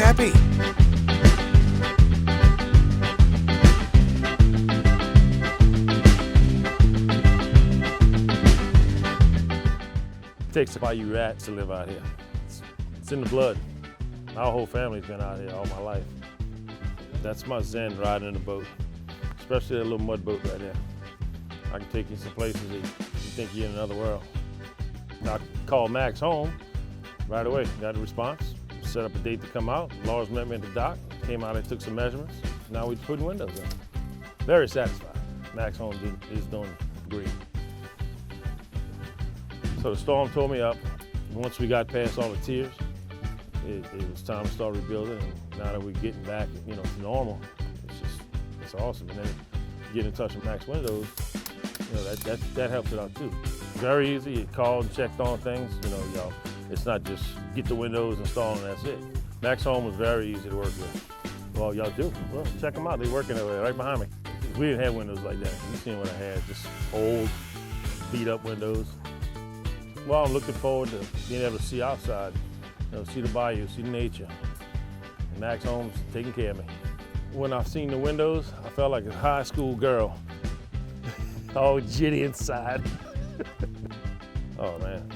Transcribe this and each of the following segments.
MaxHappy. It takes Bayou rats to live out here. It's in the blood. Our whole family's been out here all my life. That's my zen, riding in the boat, especially that little mud boat right there. I can take you some places that you think you're in another world. I called MaxHome right away, got a response, set up a date to come out. Laura's met me at the dock, came out and took some measurements. Now we're putting windows in. Very satisfied. MaxHome is doing great. So the storm tore me up. Once we got past all the tears, it was time to start rebuilding. And now that we're getting back, to normal, it's awesome. And then get in touch with Max Windows, that helps it out too. Very easy. You called and checked on things. Y'all, it's not just get the windows installed and that's it. MaxHome was very easy to work with. Well, y'all do. Well, check them out. They're working over there, right behind me. We didn't have windows like that. You seen what I had? Just old, beat up windows. Well, I'm looking forward to being able to see outside, see the bayou, see the nature. And MaxHome's taking care of me. When I've seen the windows, I felt like a high school girl. All jitty inside. Oh man,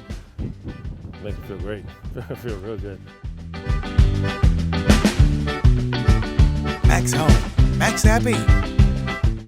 makes me feel great. I feel real good. MaxHome. MaxHappy.